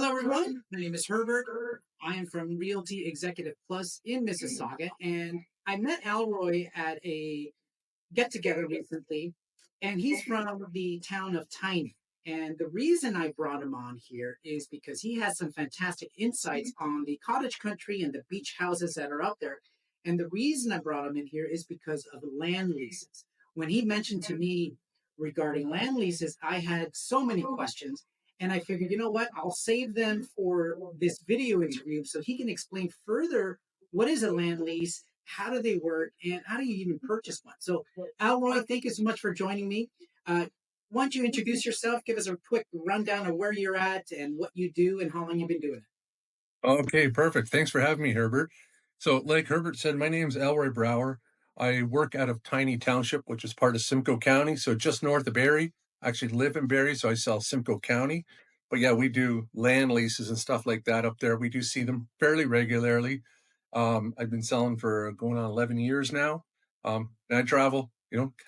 Hello, everyone. My name is Herbert. I am from Realty Executive Plus in Mississauga, and I met Alroy at a get together recently, and he's from the town of Tiny. And the reason I brought him on here is because he has some fantastic insights on the cottage country and the beach houses that are out there. And the reason I brought him in here is because of land leases. When he mentioned to me regarding land leases, I had so many questions. And I figured, you know what? I'll save them for this video interview so he can explain further what is a land lease, how do they work, and how do you even purchase one. So, Alroy, thank you so much for joining me. Why don't you introduce yourself? Give us a quick rundown of where you're at and what you do and how long you've been doing it. Okay, perfect. Thanks for having me, Herbert. So, like Herbert said, my name's Alroy Brouwer. I work out of Tiny Township, which is part of Simcoe County, so just north of Barrie. I actually live in Barrie, so I sell Simcoe County. But yeah, we do land leases and stuff like that up there. We do see them fairly regularly. I've been selling for going on 11 years now. And I travel.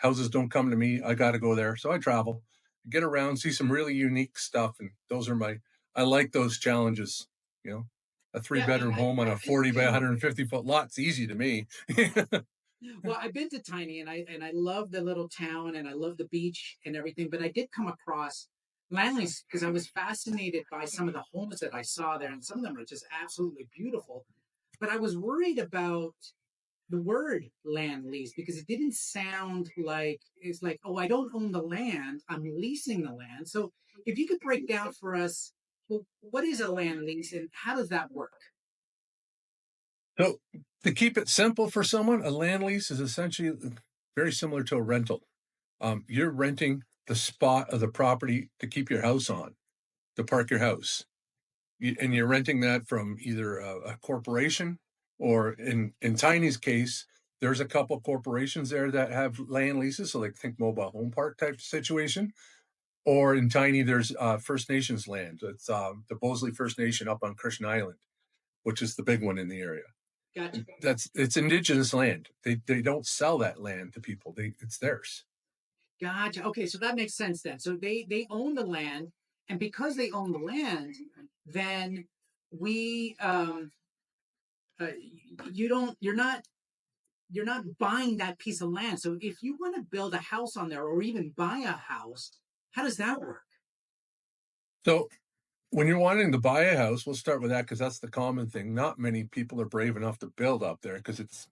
Houses don't come to me. I got to go there. So I travel, get around, see some really unique stuff. And those are I like those challenges. You know, a three-bedroom home on a 40 by 150-foot lot's easy to me. Well, I've been to Tiny, and I love the little town, and I love the beach and everything. But I did come across Landlease because I was fascinated by some of the homes that I saw there, and some of them are just absolutely beautiful. But I was worried about the word land lease because it didn't sound like it's like, oh, I don't own the land, I'm leasing the land. So if you could break down for us, well, what is a land lease and how does that work? So, to keep it simple for someone, a land lease is essentially very similar to a rental. You're renting the spot of the property to keep your house on, to park your house. And you're renting that from either a corporation or in Tiny's case, there's a couple of corporations there that have land leases. So like think mobile home park type situation. Or in Tiny, there's First Nations land. It's the Bosley First Nation up on Christian Island, which is the big one in the area. Gotcha. It's indigenous land. They don't sell that land to people. It's theirs. Gotcha. Okay, so that makes sense then. So they own the land, and because they own the land, then we uh, you don't you're not buying that piece of land. So if you want to build a house on there or even buy a house, how does that work? So when you're wanting to buy a house, we'll start with that because that's the common thing. Not many people are brave enough to build up there because it's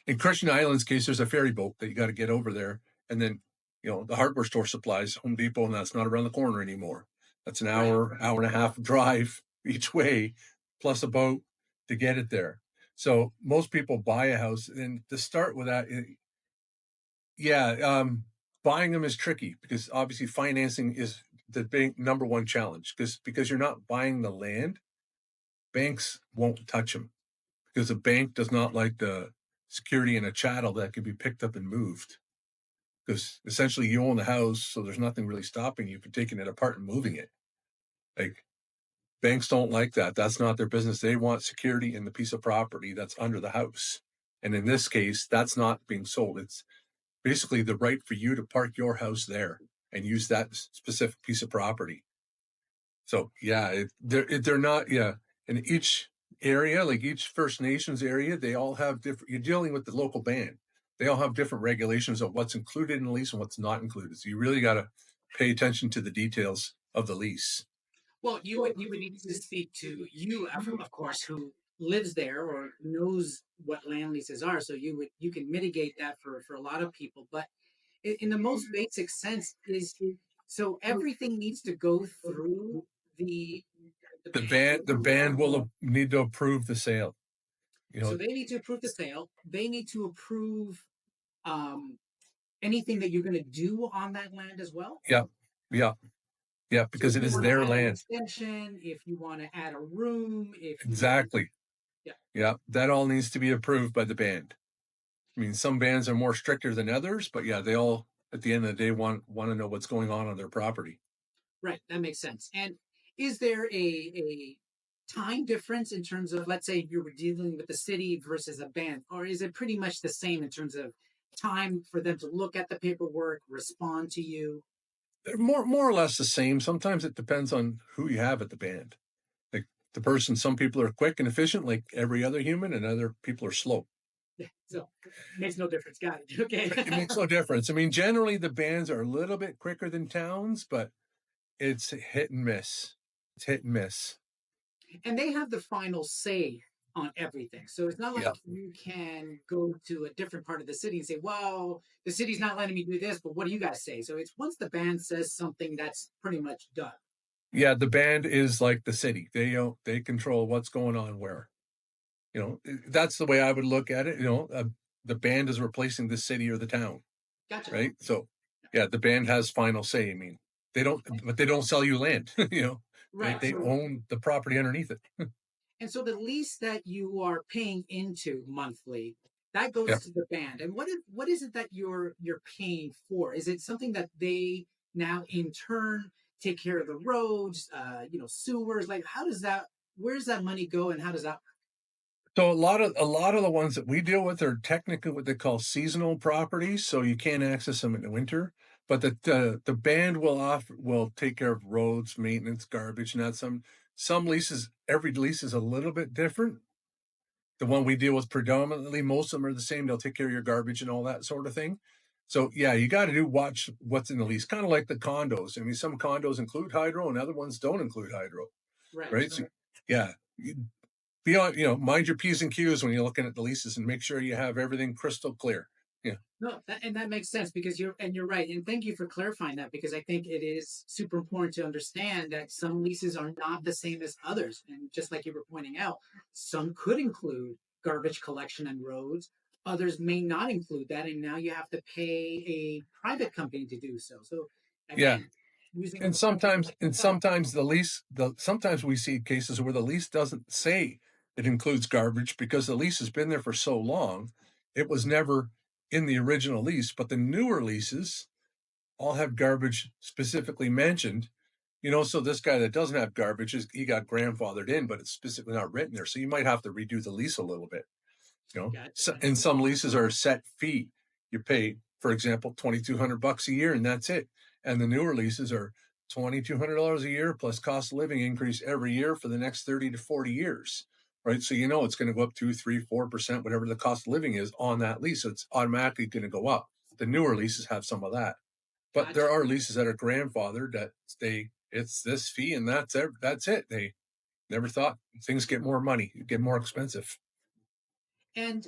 in Christian Island's case, there's a ferry boat that you got to get over there. And then, the hardware store supplies Home Depot, and that's not around the corner anymore. That's an hour, hour and a half drive each way, plus a boat to get it there. So most people buy a house. And to start with that, buying them is tricky because obviously financing is the big number one challenge because you're not buying the land. Banks won't touch them because a bank does not like the security in a chattel that can be picked up and moved. Because essentially you own the house, so there's nothing really stopping you from taking it apart and moving it. Like banks don't like that. That's not their business. They want security in the piece of property that's under the house. And in this case, that's not being sold. It's basically the right for you to park your house there and use that specific piece of property. So they're not in each area, like each First Nations area, they all have different. You're dealing with the local band. They all have different regulations of what's included in the lease and what's not included. So you really got to pay attention to the details of the lease. Well, you would need to speak to you, of course, who lives there or knows what land leases are. So you can mitigate that for a lot of people. But in the most basic sense, is so everything needs to go through the the The band will need to approve the sale. So they need to approve the sale. They need to approve um, anything that you're going to do on that land as well. Yeah, yeah, yeah, So because if it you is want to their add an land. extension, if you want to add a room, if you want, Exactly. yeah, Yeah, that all needs to be approved by the band. I mean, some bands are more stricter than others, but yeah, they all at the end of the day want to know what's going on their property. right, that makes sense. And is there a time difference in terms of, let's say, you were dealing with the city versus a band, or is it pretty much the same in terms of time for them to look at the paperwork, respond to you? They're more or less the same. Sometimes it depends on who you have at the band. Some people are quick and efficient, like every other human, and other people are slow. So makes no difference. Got it. Okay. It makes no difference. I mean, generally the bands are a little bit quicker than towns, but it's hit and miss. It's hit and miss. And they have the final say on everything. So it's not Yeah. like you can go to a different part of the city and say, well, the city's not letting me do this, but what do you guys say? So it's once the band says something, that's pretty much done. Yeah, the band is like the city. They control what's going on where. That's the way I would look at it. The band is replacing the city or the town, Gotcha. right? So, yeah, the band has final say. I mean, but they don't sell you land. Right. They own the property underneath it. And so the lease that you are paying into monthly, that Yeah. goes to the band. And what is it that you're paying for? Is it something that they now in turn take care of the roads, sewers? Like how does that where does that money go and how does that So a lot of the ones that we deal with are technically what they call seasonal properties, so you can't access them in the winter. But the band will take care of roads, maintenance, garbage, and that some leases. Every lease is a little bit different. The one we deal with predominantly, most of them are the same. They'll take care of your garbage and all that sort of thing. So yeah, you got to watch what's in the lease, kind of like the condos. I mean, some condos include hydro, and other ones don't include hydro, right. right? So yeah, mind your P's and Q's when you're looking at the leases, and make sure you have everything crystal clear. Yeah, No, and that makes sense because you're right. And thank you for clarifying that because I think it is super important to understand that some leases are not the same as others. And just like you were pointing out, some could include garbage collection and roads. Others may not include that, and now you have to pay a private company to do so. So yeah. again, using a And professional sometimes, like and yourself, sometimes sometimes we see cases where the lease doesn't say it includes garbage because the lease has been there for so long, it was never in the original lease. But the newer leases all have garbage specifically mentioned. So this guy that doesn't have garbage he got grandfathered in, but it's specifically not written there. So you might have to redo the lease a little bit. gotcha. And some leases are a set fee. You pay, for example, $2,200 a year, and that's it. And the newer leases are $2,200 a year plus cost of living increase every year for the next 30 to 40 years. Right. So it's going to go up 2, 3, 4%, whatever the cost of living is on that lease. So it's automatically going to go up. The newer leases have some of that. But Gotcha. there are leases that are grandfathered that it's this fee and that's it. They never thought things get more money, get more expensive. And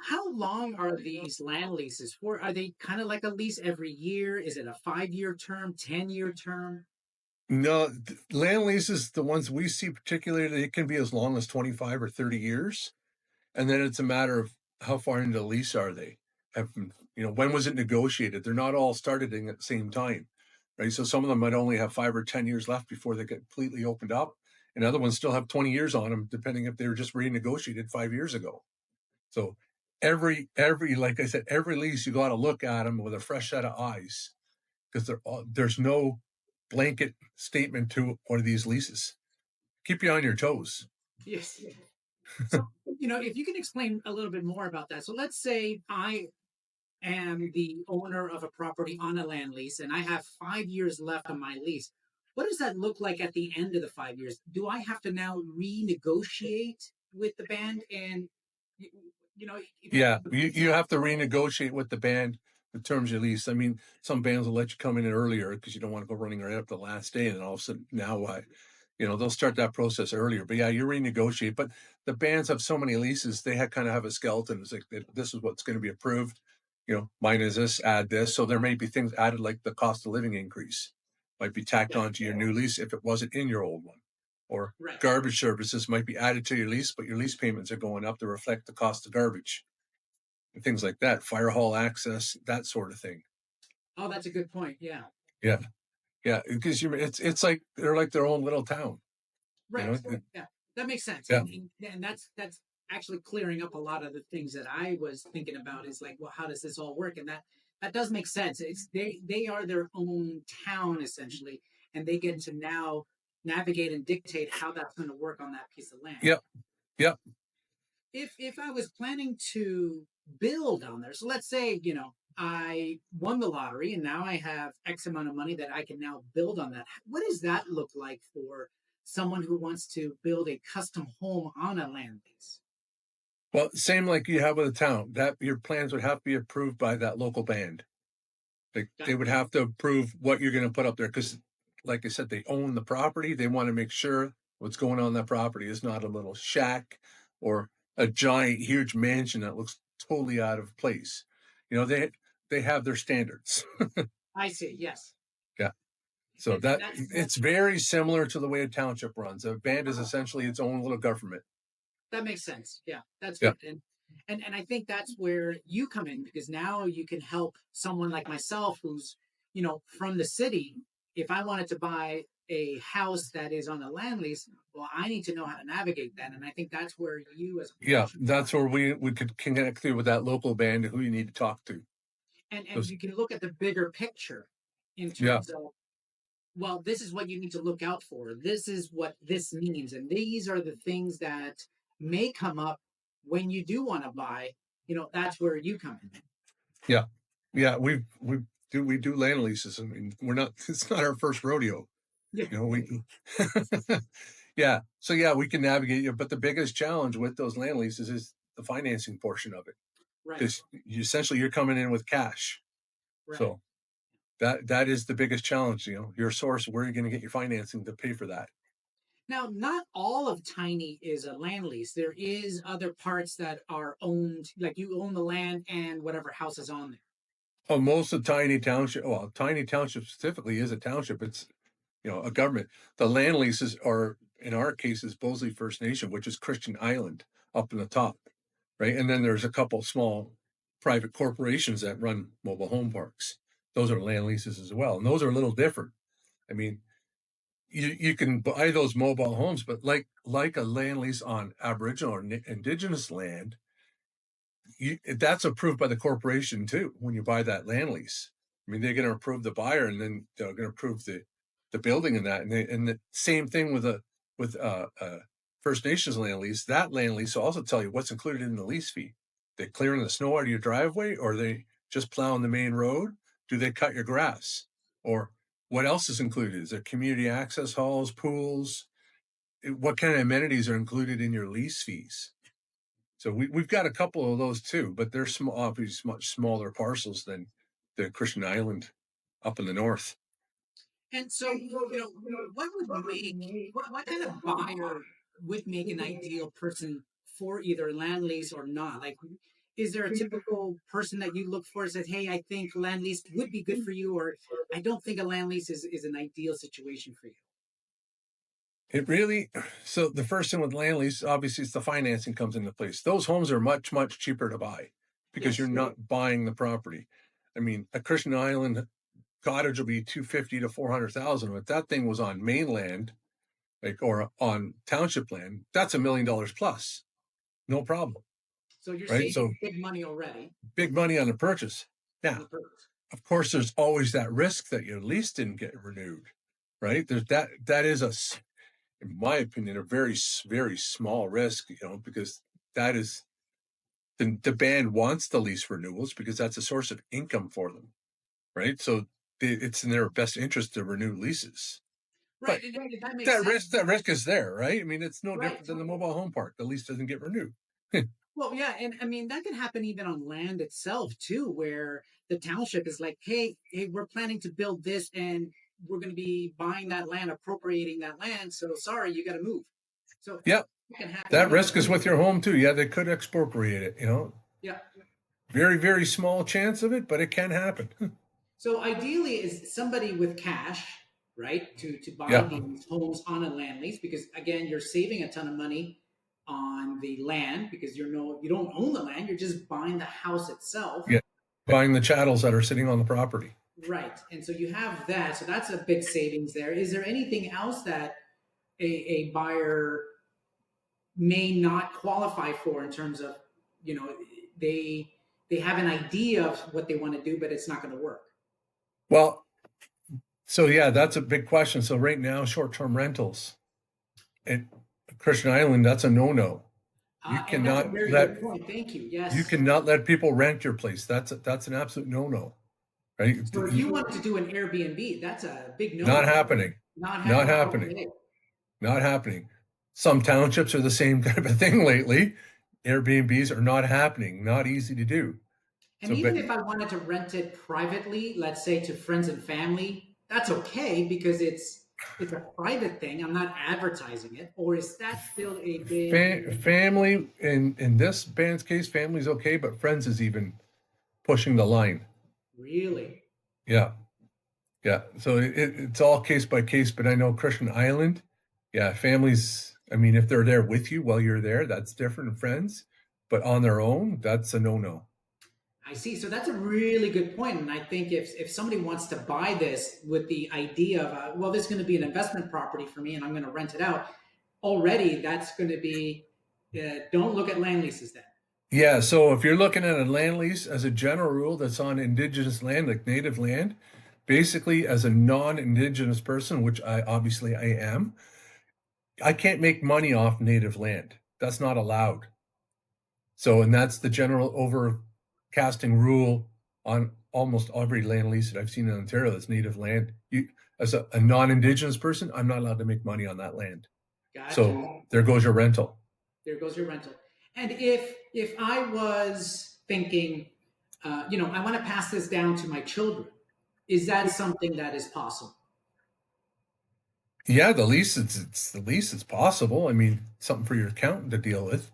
how long are these land leases for? Are they kind of like a lease every year? Is it a 5 year term, 10 year term? No, land leases, the ones we see particularly, it can be as long as 25 or 30 years. And then it's a matter of how far into the lease are they? When was it negotiated? They're not all started at the same time, right? So some of them might only have 5 or 10 years left before they get completely opened up. And other ones still have 20 years on them, depending if they were just renegotiated 5 years ago. So like I said, every lease, you got to look at them with a fresh set of eyes because there's no blanket statement to one of these leases. Keep you on your toes. Yes. So, if you can explain a little bit more about that. So let's say I am the owner of a property on a land lease and I have 5 years left on my lease. What does that look like at the end of the 5 years? Do I have to now renegotiate with the band? And, Yeah, you have to renegotiate with the band the terms of your lease. I mean, some bands will let you come in earlier because you don't want to go running right up the last day, and all of a sudden now what? They'll start that process earlier. But yeah, you renegotiate. But the bands have so many leases, they kind of have a skeleton. It's like this is what's going to be approved. Mine is this, add this. So there may be things added like the cost of living increase might be tacked onto your new lease if it wasn't in your old one. Or right. garbage services might be added to your lease, but your lease payments are going up to reflect the cost of garbage and things like that, fire hall access, that sort of thing. Oh, that's a good point. Yeah. Yeah, yeah, because it's like they're like their own little town. Right. Yeah, that makes sense. Yeah, And that's actually clearing up a lot of the things that I was thinking about. Is like, well, how does this all work? And that does make sense. It's they are their own town essentially, and they get to now navigate and dictate how that's going to work on that piece of land. yep, yep, If I was planning to build on there, so let's say I won the lottery and now I have X amount of money that I can now build on that. What does that look like for someone who wants to build a custom home on a land lease? Well, same like you have with a town, that your plans would have to be approved by that local band. They would have to approve what you're going to put up there because, like I said, they own the property. They want to make sure what's going on that property is not a little shack or a giant, huge mansion that looks totally out of place. They have their standards. I see. Yes. Yeah. So And that that's it's very similar to the way a township runs. A band is essentially its own little government. that makes sense. Yeah, that's Yeah. good. And I think that's where you come in, because now you can help someone like myself who's, from the city. If I wanted to buy a house that is on a land lease, well, I need to know how to navigate that. And I think that's where you as a Yeah. professional That's where we could connect you with that local band who you need to talk to. and Those, you can look at the bigger picture in yeah. terms of, well, this is what you need to look out for. This is what this means. And these are the things that may come up when you do want to buy. That's where you come in. Yeah. Yeah. We do land leases. I mean, it's not our first rodeo. Yeah. We yeah. So yeah, we can navigate you. But the biggest challenge with those land leases is the financing portion of it. Right. Because you're coming in with cash. Right. So that is the biggest challenge, your source, where you're going to get your financing to pay for that. Now, not all of Tiny is a land lease. There is other parts that are owned, like you own the land and whatever house is on there. Oh, most of Tiny Township specifically is a township. It's, a government. The land leases are, in our case, is Bosley First Nation, which is Christian Island up in the top, right? And then there's a couple small private corporations that run mobile home parks. Those are land leases as well. And those are a little different. I mean, you can buy those mobile homes, but like a land lease on Aboriginal or Indigenous land, that's approved by the corporation too. When you buy that land lease, I mean, they're going to approve the buyer, and then they're going to approve the building and that. And the same thing with First Nations land lease. That land lease will also tell you what's included in the lease fee. They clearing the snow out of your driveway, or they just plowing the main road? Do they cut your grass? Or what else is included? Is there community access halls, pools? What kind of amenities are included in your lease fees? So we've got a couple of those too, but they're small, obviously much smaller parcels than the Christian Island up in the north. And so, what kind of buyer would make an ideal person for either land lease or not? Like, is there a typical person that you look for that says, hey, I think land lease would be good for you, or I don't think a land lease is an ideal situation for you? It really, so the first thing with land lease, obviously, it's the financing comes into place. Those homes are much, much cheaper to buy because you're Yes. not buying the property. I mean, a Christian Island cottage will be 250 to 400,000. But that thing was on mainland, or on township land, that's $1 million plus, no problem, So you're right? So saving big money already big money on the purchase. on Now, the purchase. of course, there's always that risk that your lease didn't get renewed, right? There's that is in my opinion, a very, very small risk, because that is the band wants the lease renewals because that's a source of income for them, right? So it's in their best interest to renew leases. Right. But And that makes that sense. risk is there, right? I mean, it's no Right. different than the mobile home park. The lease doesn't get renewed. Well, yeah, and I mean that can happen even on land itself too, where the township is like, hey, we're planning to build this, and we're going to be buying that land, appropriating that land. So sorry, you got to move. So Yeah, it can happen. that risk is with your home too. Yeah, they could expropriate it. Yeah. Very, very small chance of it, but it can happen. So ideally, is somebody with cash, right, to buy Yeah, these homes on a land lease, because again, you're saving a ton of money on the land because you don't own the land, you're just buying the house itself. yeah. Buying the chattels that are sitting on the property. Right. And so you have that. So that's a big savings there. Is there anything else that a buyer may not qualify for in terms of, you know, they they have an idea of what they want to do, but it's not going to work? Well, so yeah, that's a big question. So right now, short-term rentals at Christian Island, that's a no-no. You And that's a cannot very let good point. Thank you. you Yes. cannot let people rent your place. That's an absolute no-no, right? So if you wanted to do an Airbnb, that's a big Not no-no. happening. Not Not happening. happening. Okay. Not happening. Some townships are the same kind of a thing lately. Airbnbs are not happening, not easy to do. And So, but even if I wanted to rent it privately, let's say to friends and family, that's okay because it's a private thing. I'm not advertising it. Or is that still a big family, in this band's case, family's okay, but friends is even pushing the line. really? Yeah. Yeah. So it's all case by case, but I know Christian Island, yeah, families, I mean, if they're there with you while you're there, that's different than friends, but on their own, that's a no-no. I see. So that's a really good point. And I think if somebody wants to buy this with the idea of, well, this is going to be an investment property for me and I'm going to rent it out, already that's going to be, don't look at land leases then. Yeah. So if you're looking at a land lease as a general rule that's on indigenous land, like native land, basically as a non-indigenous person, which I am, I can't make money off native land. That's not allowed. So, and that's the general overcasting rule on almost every land lease that I've seen in Ontario that's native land. You, as a non-indigenous person, I'm not allowed to make money on that land. Gotcha. So there goes your rental. There goes your rental. And if I was thinking, I want to pass this down to my children, is that something that is possible? Yeah, the lease it's the lease. It's possible. I mean, something for your accountant to deal with,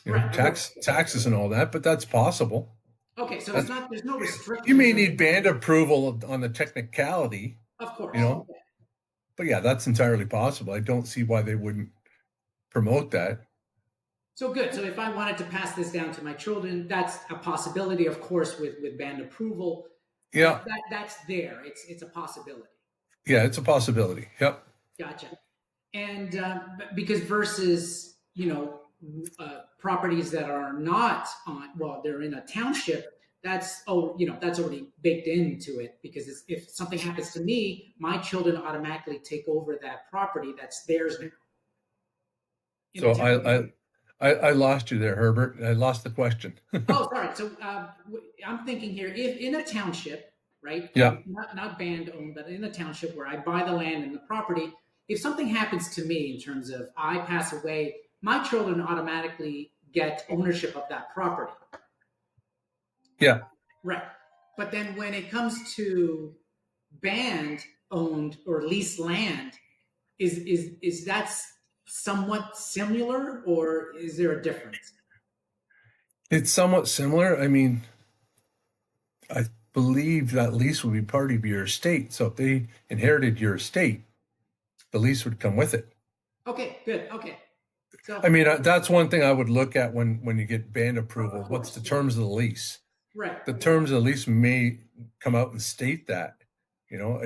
Right. Of course. taxes and all that, but that's possible. Okay. So it's That's, not. There's no you may restrictions. need band approval on the technicality, Of you course. know, but yeah, that's entirely possible. I don't see why they wouldn't promote that. So good. So if I wanted to pass this down to my children, that's a possibility, of course, with band approval. Yeah, But that's there. It's a possibility. yeah, it's a possibility. Yep. Gotcha. And because versus properties that are not on, well, they're in a township. That's already baked into it because if something happens to me, my children automatically take over that property that's theirs now in a So town. I lost you there, Herbert. I lost the question. Oh, sorry. So I'm thinking here, if in a township, right, Yeah. not band owned, but in a township where I buy the land and the property, if something happens to me in terms of I pass away, my children automatically get ownership of that property. Yeah. Right. But then when it comes to band owned or leased land, is that somewhat similar or is there a difference? It's somewhat similar. I mean, I believe that lease would be part of your estate. So if they inherited your estate, the lease would come with it. Okay, good. Okay. So, I mean, that's one thing I would look at when you get band approval. of What's the course. terms of the lease? Right. The terms of the lease may come out and state that. You know,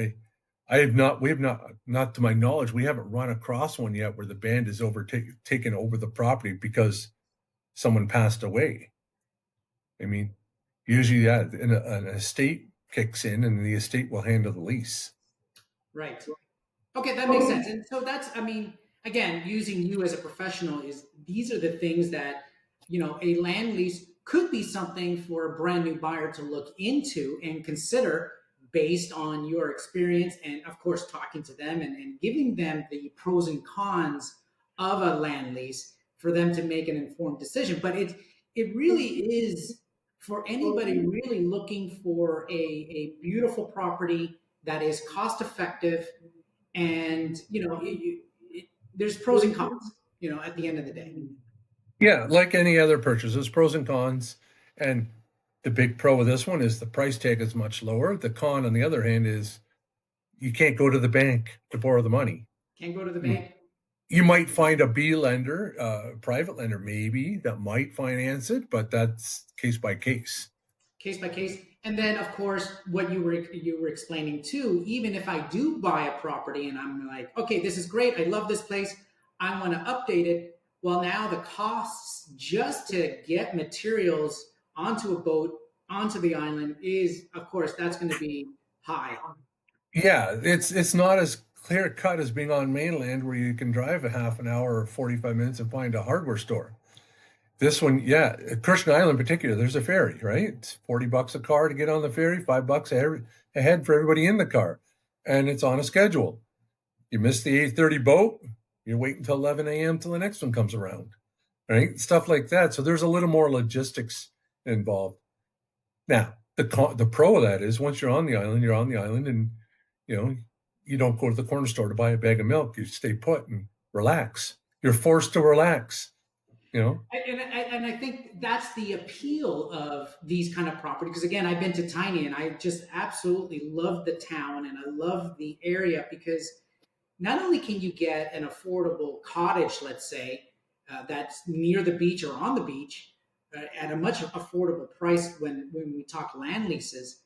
I have not. We have not to my knowledge. We haven't run across one yet where the band is taken over the property because someone passed away. I mean, usually, yeah, an estate kicks in, and the estate will handle the lease. Right. Okay, that makes sense. And so that's, I mean, again, using you as a professional is these are the things that, a land lease could be something for a brand new buyer to look into and consider based on your experience and, of course, talking to them and giving them the pros and cons of a land lease for them to make an informed decision. But it really is for anybody really looking for a beautiful property that is cost effective and there's pros and cons at the end of the day. Yeah, like any other purchase, there's pros and cons. And the big pro of this one is the price tag is much lower. The con, on the other hand, is you can't go to the bank to borrow the money. Can't go to the You, bank. you might find a B lender, private lender, maybe that might finance it, but that's case by case. Case by case. And then of course what you were explaining too, even if I do buy a property and I'm like, okay, this is great, I love this place, I want to update it, well, now the costs just to get materials onto a boat onto the island is, of course, that's going to be high. Yeah, it's not as clear cut as being on mainland where you can drive a half an hour or 45 minutes and find a hardware store. This one, yeah, Christian Island in particular, there's a ferry, right? It's $40 a car to get on the ferry, $5 ahead for everybody in the car, and it's on a schedule. You miss the 8:30 boat, You wait until 11 a.m. till the next one comes around, right? Stuff like that. So there's a little more logistics involved. Now, the pro of that is once you're on the island, you're on the island, and you know you don't go to the corner store to buy a bag of milk. You stay put and relax. You're forced to relax. You know. And I think that's the appeal of these kind of property. Because again, I've been to Tiny, and I just absolutely love the town, and I love the area because not only can you get an affordable cottage, let's say, that's near the beach or on the beach at a much affordable price when we talk land leases,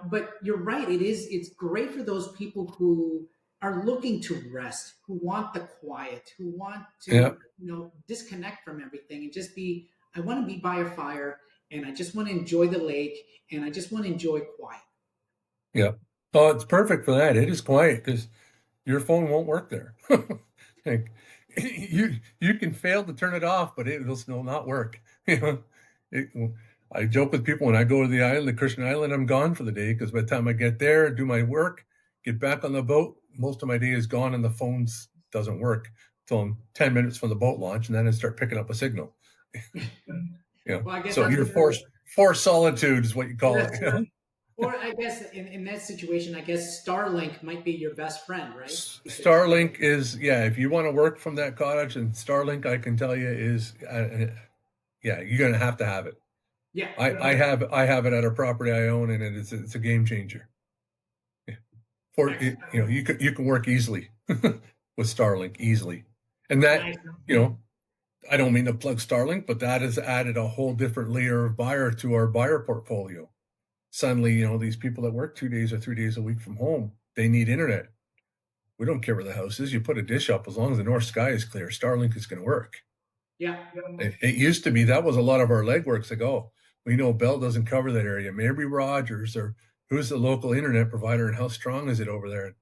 but you're right. It's great for those people who are looking to rest, who want the quiet, who want to, Yeah. disconnect from everything and just be, I want to be by a fire and I just want to enjoy the lake and I just want to enjoy quiet. Yeah. Oh, it's perfect for that. It is quiet because your phone won't work there. Like, you can fail to turn it off, but it will still not work. You know, it, I joke with people when I go to the island, the Christian island, I'm gone for the day because by the time I get there, do my work, get back on the boat, most of my day is gone and the phone doesn't work until I'm 10 minutes from the boat launch, and then I start picking up a signal. Well, I guess So that's you're what the, forced solitude is what you call it. that's right. Or I guess in that situation, I guess Starlink might be your best friend, right? Because Starlink is, yeah, if you want to work from that cottage, and Starlink, I can tell you is, yeah, you're going to have it. yeah, I have it at a property I own, and it's a game changer. Yeah. For excellent. you can work easily with Starlink easily, and that Nice. you know I don't mean to plug Starlink, but that has added a whole different layer of buyer to our buyer portfolio. Suddenly, these people that work 2 days or 3 days a week from home, they need internet. We don't care where the house is. You put a dish up, as long as the north sky is clear, Starlink is going to work. Yeah. It used to be that was a lot of our legwork to go. We know Bell doesn't cover that area. Maybe Rogers, or who's the local internet provider and how strong is it over there?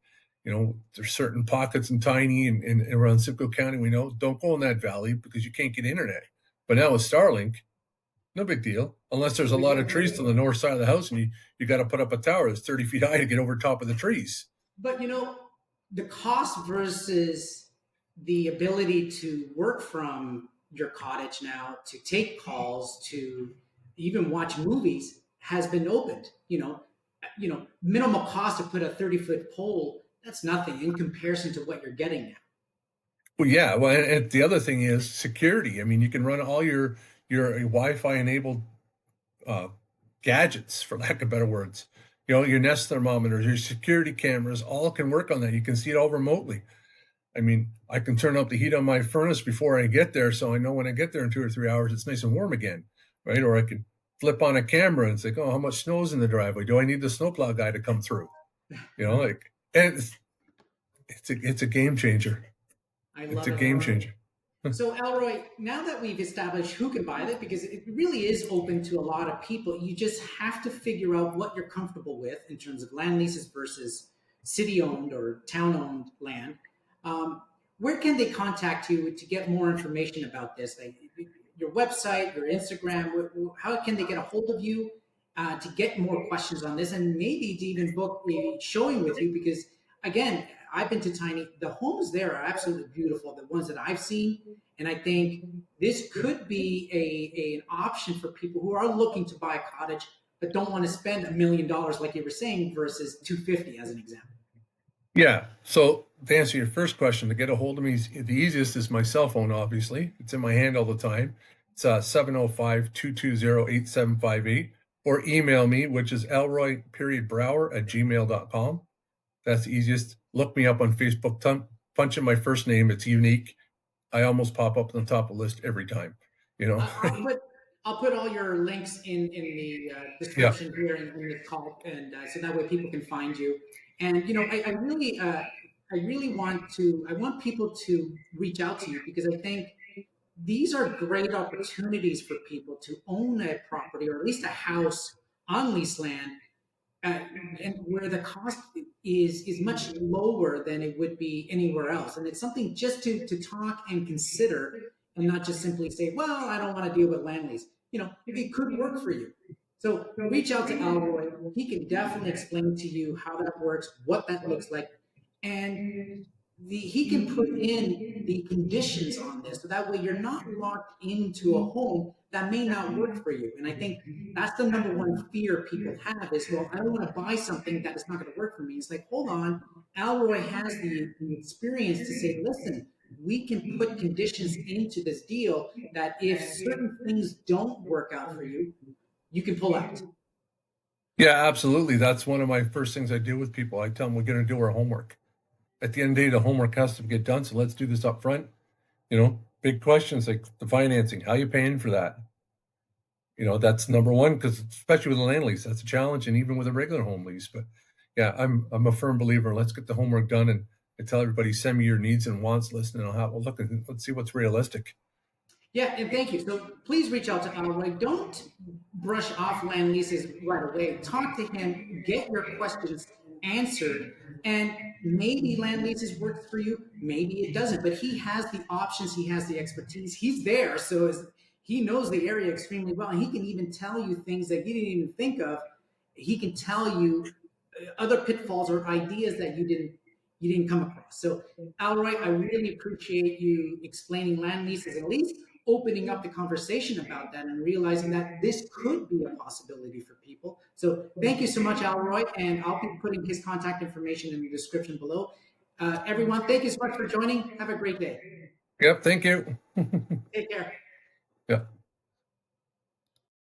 There's certain pockets in Tiny and around Simcoe County. We know don't go in that valley because you can't get internet. But now with Starlink, no big deal. Unless there's No a big lot deal. of trees to the north side of the house and you got to put up a tower that's 30 feet high to get over top of the trees. But the cost versus the ability to work from your cottage now, to take calls, to even watch movies has been opened. Minimal cost to put a 30-foot pole, that's nothing in comparison to what you're getting now. Well, yeah. Well, and the other thing is security. I mean, you can run all your Wi-Fi enabled uh, gadgets, for lack of better words. Your Nest thermometers, your security cameras, all can work on that. You can see it all remotely. I mean, I can turn up the heat on my furnace before I get there, so I know when I get there in 2 or 3 hours, it's nice and warm again, right? Or I can flip on a camera and say, "Oh, how much snow's in the driveway? Do I need the snowplow guy to come through?" And it's a game changer. I It's love a it. game changer. So, Alroy, now that we've established who can buy it, because it really is open to a lot of people, you just have to figure out what you're comfortable with in terms of land leases versus city owned or town owned land. Um, where can they contact you to get more information about this? Like your website, your Instagram, how can they get a hold of you to get more questions on this and maybe to even book a showing with you? Because again, I've been to Tiny. The homes there are absolutely beautiful, the ones that I've seen. And I think this could be an option for people who are looking to buy a cottage but don't want to spend $1 million, like you were saying, versus 250, as an example. Yeah. So to answer your first question, to get a hold of me, the easiest is my cell phone, obviously. It's in my hand all the time. It's 705-220-8758. Or email me, which is alroy.brouwer@gmail.com. That's the easiest. Look me up on Facebook. Punch in my first name. It's unique. I almost pop up on the top of the list every time. You know. I'll put all your links in the Yeah. description here in this call, and so that way people can find you. And I really I want people to reach out to you because I think these are great opportunities for people to own a property or at least a house on leased land, uh, and where the cost is much lower than it would be anywhere else. And it's something just to talk and consider, and not just simply say, "Well, I don't want to deal with land lease." It could work for you. So reach out to Alroy. He can definitely explain to you how that works, what that looks like, and he can put in the conditions on this, so that way you're not locked into a home that may not work for you. And I think that's the number one fear people have is, well, I don't want to buy something that is not going to work for me. It's like, hold on, Alroy has the experience to say, listen, we can put conditions into this deal that if certain things don't work out for you, you can pull out. Yeah, absolutely. That's one of my first things I do with people. I tell them we're going to do our homework. At the end of the day, the homework has to get done. So let's do this up front. Big questions like the financing. How are you paying for that? That's number one, because especially with a land lease, that's a challenge, and even with a regular home lease. But yeah, I'm a firm believer. Let's get the homework done, and I tell everybody, send me your needs and wants list, and I'll have a look and let's see what's realistic. Yeah, and thank you. So please reach out to Alroy. Don't brush off land leases right away. Talk to him, get your questions answered, and maybe land leases works for you, maybe it doesn't. But he has the options, he has the expertise. He's there, so he knows the area extremely well, and he can even tell you things that you didn't even think of. He can tell you other pitfalls or ideas that you didn't come across. So, Alroy, I really appreciate you explaining land leases, at least opening up the conversation about that and realizing that this could be a possibility for people. So, thank you so much, Alroy, and I'll be putting his contact information in the description below. Everyone, thank you so much for joining. Have a great day. Yep. Thank you. Take care. Yeah.